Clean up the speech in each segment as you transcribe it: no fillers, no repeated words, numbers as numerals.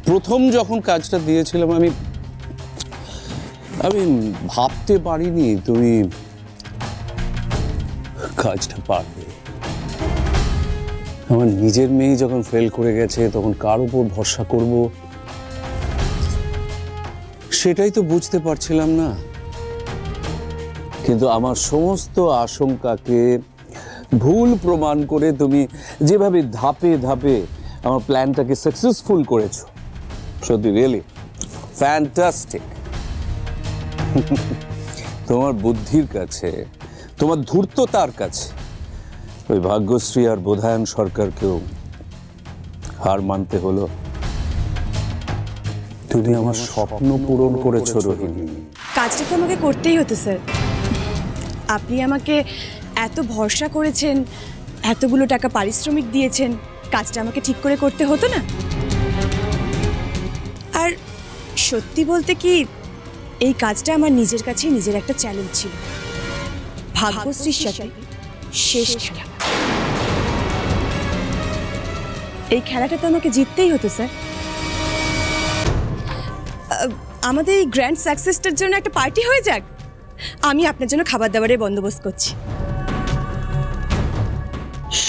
প্রথম যখন কাজটা দিয়েছিলাম আমি আমি ভাবতে পারিনি তুমি কাজটা পারবে। আমার নিজের মেয়ে যখন ফেল করে গেছে তখন কার উপর ভরসা করব সেটাই তো বুঝতে পারছিলাম না। কিন্তু আমার সমস্ত আশঙ্কাকে ভুল প্রমাণ করে তুমি যেভাবে ধাপে ধাপে আমার প্ল্যানটাকে সাকসেসফুল করেছো, সত্যি রিয়েলি ফ্যান্টাস্টিক। তোমার বুদ্ধির কাছে, তোমার ধূর্ততার কাছে ওই ভাগ্যশ্রী আর বোধায়ন সরকারকেও হার মানতে হলো। তুমি আমার স্বপ্ন পূরণ করেছো রোহিণী। কাজটা তো আমাকে করতেই হতো স্যার। আপনি আমাকে এত ভরসা করেছেন, এতগুলো টাকা পারিশ্রমিক দিয়েছেন, কাজটা আমাকে ঠিক করে করতে হতো না? আর সত্যি বলতে কি, এই কাজটা আমার নিজের কাছে নিজের একটা চ্যালেঞ্জ ছিল। ভাগ্যশ্রীর সাথে শেষ খেলা, এই খেলাটা তো আমাকে জিততেই হতো স্যার। আমাদের এই গ্র্যান্ড সাকসেসটার জন্য একটা পার্টি হয়ে যাক। আমি আপনার জন্য খাবার দাবারের বন্দোবস্ত করছি।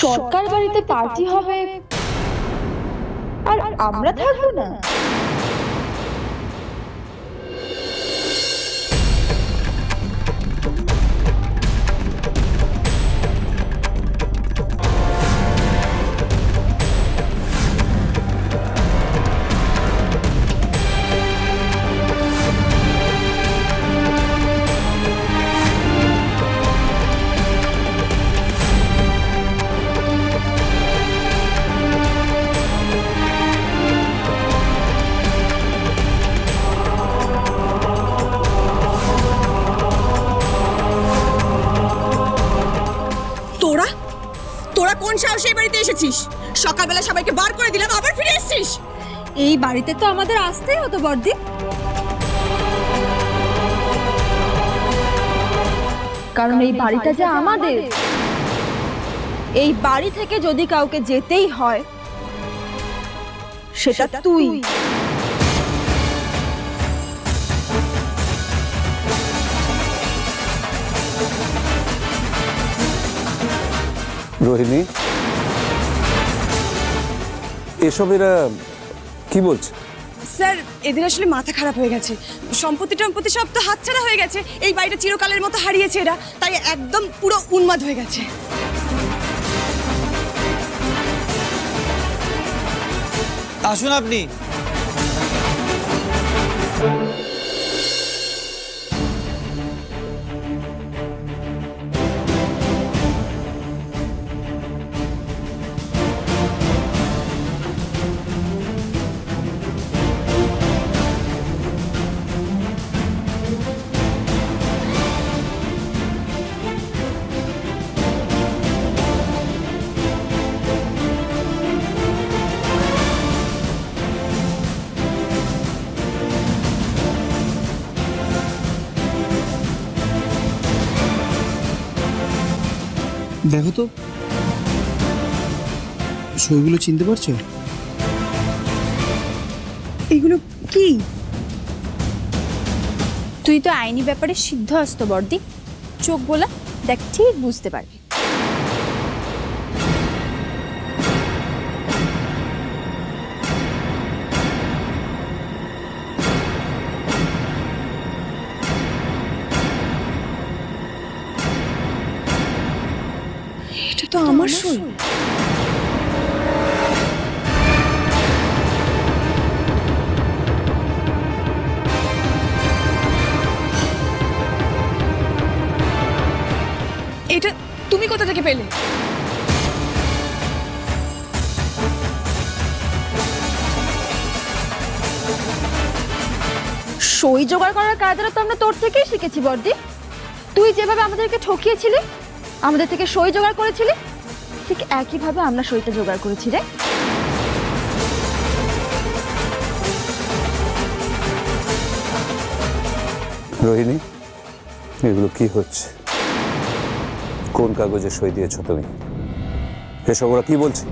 সরকার বাড়িতে পার্টি হবে আর আমরা থাকবো না? তোরা কোন সাহসে এই বাড়িতে এসেছিস? সকালবেলা সবাইকে বার করে দিলাম, আবার ফিরে এসেছিস। এই বাড়িতে তো আমাদের আসতেই হতো বর্দি। কারণ এই বাড়িটা যে আমাদের। এই বাড়ি থেকে যদি কাউকে যেতেই হয় সেটা তুই। রোহিণী, এসব এরা কি বলছে? স্যার, এদের আসলে মাথা খারাপ হয়ে গেছে। সম্পত্তি টম্পত্তি সব তো হাতছাড়া হয়ে গেছে। এই বাড়িটা চিরকালের মতো হারিয়েছে এরা, তাই একদম পুরো উন্মাদ হয়ে গেছে। আসুন আপনি। দেখো তো, সইগুলো চিনতে পারছো? এগুলো কি? তুই তো আইনি ব্যাপারে সিদ্ধহস্ত বর্দি। চোখ বোলা, দেখ ঠিক বুঝতে পারবি। এটা তো আমার সই। এটা তুমি কোথা থেকে পেলে? সই জোগাড় করার কাজটা তো আমরা তোর থেকেই শিখেছি বর্দি। তুই যেভাবে আমাদেরকে ঠকিয়েছিলি, আমাদের থেকে সই জোগাড় করেছিলি, ঠিক একইভাবে আমরা সইটা জোগাড় করেছি রে। রোহিণী, এগুলো কি হচ্ছে? কোন কাগজে সই দিয়েছো তুমি? এসব ওরা কি বলছে?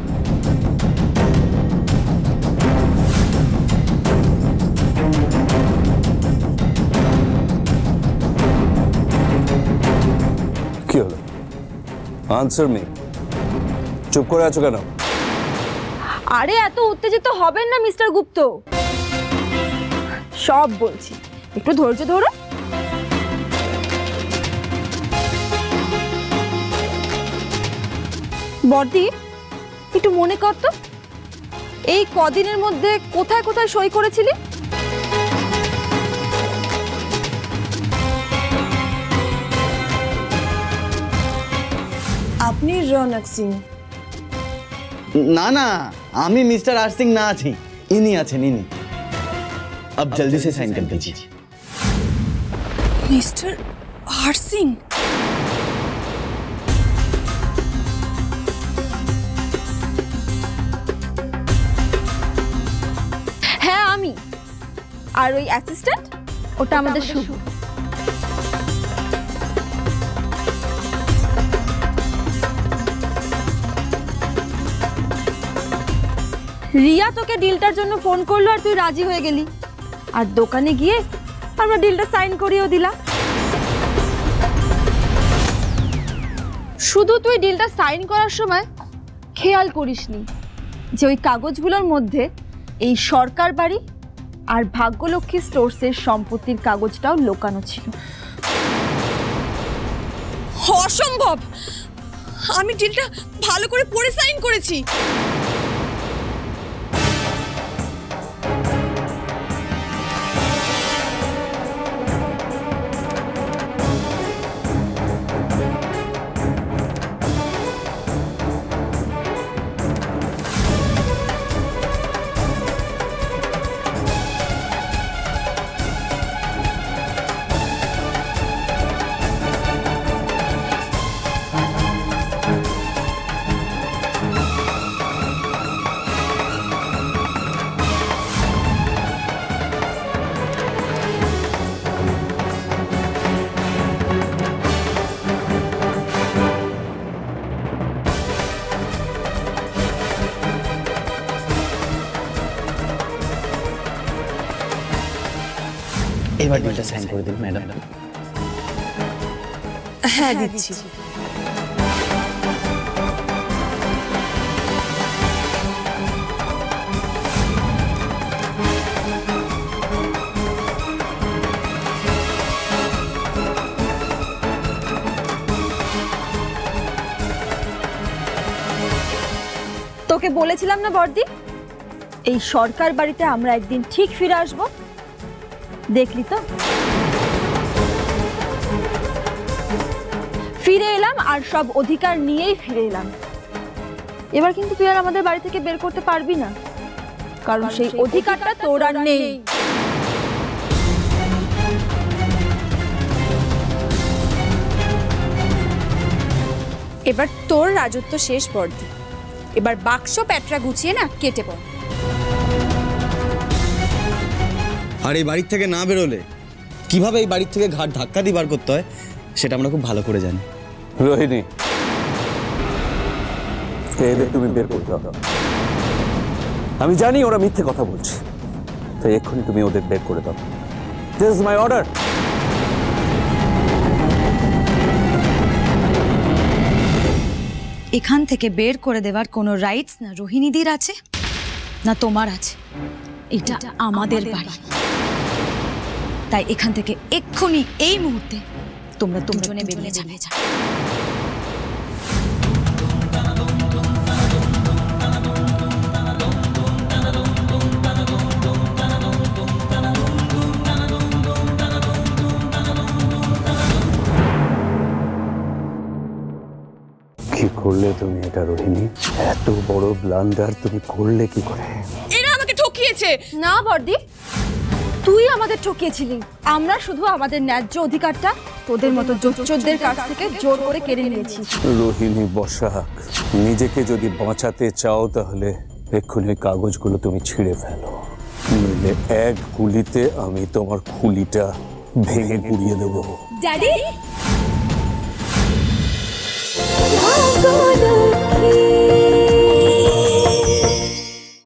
Answer me. চুপ করে আছো কেন? আরে এত উত্তেজিত হবেন না মিস্টার গুপ্ত, সব বলছি, একটু ধৈর্য ধরো। বর্দি, একটু মনে কর তো, এই কদিনের মধ্যে কোথায় কোথায় সই করেছিলি? আপনি রৌনক সিং? ना ना आमी मिस्टर आर सिंह ना आছি इन्हीं আছেন इन्हीं अब जल्दी से साइन कर दीजिए মিস্টার আর সিং? হ্যাঁ আমি, আর ওই অ্যাসিস্ট্যান্ট ওটা আমাদের শুভ। রিয়া তোকে ডিলটার জন্য ফোন করলো আর তুই রাজি হয়ে গেলি, আর দোকানে গিয়ে আমরা ডিলটা সাইন করিয়েও দিলাম। শুধু তুই ডিলটা সাইন করার সময় খেয়াল করিসনি যে ওই কাগজগুলোর মধ্যে এই সরকার বাড়ি আর ভাগ্যলক্ষ্মী স্টোরসের সম্পত্তির কাগজটাও লোকানো ছিল। অসম্ভব! আমি ডিলটা ভালো করে পড়ে সাইন করেছি। এবার ডিলটা সাইন করে দিন ম্যাডাম। হ্যাঁ দিচ্ছি। তোকে বলেছিলাম না বর্দি, এই সরকার বাড়িতে আমরা একদিন ঠিক ফিরে আসবো। দেখলি তো, ফিরে এলাম আর সব অধিকার নিয়েই ফিরে এলাম। এবার কিন্তু তুই আর আমাদের বাড়ি থেকে বের করতে পারবি না, কারণ সেই অধিকারটা তোর আর নেই। এবার তোর রাজত্ব শেষ বর্দি। এবার বাক্স প্যাটরা গুছিয়ে না কেটে পড়। আর এই বাড়ি থেকে না বেরোলে কিভাবে এই বাড়ি থেকে ঘাট ধাক্কা দিয়ে বার করতে হয় সেটা আমরা খুব ভালো করে জানি। রোহিণী, এদের তুমি বের করতে হবে। আমি জানি ওরা মিথ্যে কথা বলছে, তাই এক্ষুনি তুমি ওদের বের করে দাও। This is my order. এখান থেকে বের করে দেওয়ার কোনো রাইটস না রোহিণীদের আছে না তোমার আছে। এটা আমাদের বাড়ি, তাই এখান থেকে এক্ষুনি এই মুহূর্তে তোমরা দুজনে বেরিয়ে যাবে। কি করলে তুমি এটা রোহিণী? এত বড় ব্লান্ডার তুমি করলে কি করে? এরা আমাকে ঠকিয়েছে। না বর্দি, তুই আমাদের ঠকিয়েছিলি। আমরা শুধু আমাদের ন্যায্য অধিকারটা তোদের মতো জোচ্চোরদের কাছ থেকে জোর করে কেড়ে নিয়েছি। রোহিণী বসাক, নিজেকে যদি বাঁচাতে চাও তাহলে এক্ষুনি ওই কাগজগুলো তুমি ছিঁড়ে ফেলো, নইলে এক গুলিতে আমি তোমার খুলিটা ভেঙে গুড়িয়ে দেবো। ড্যাডি, ভাগ্যলক্ষ্মী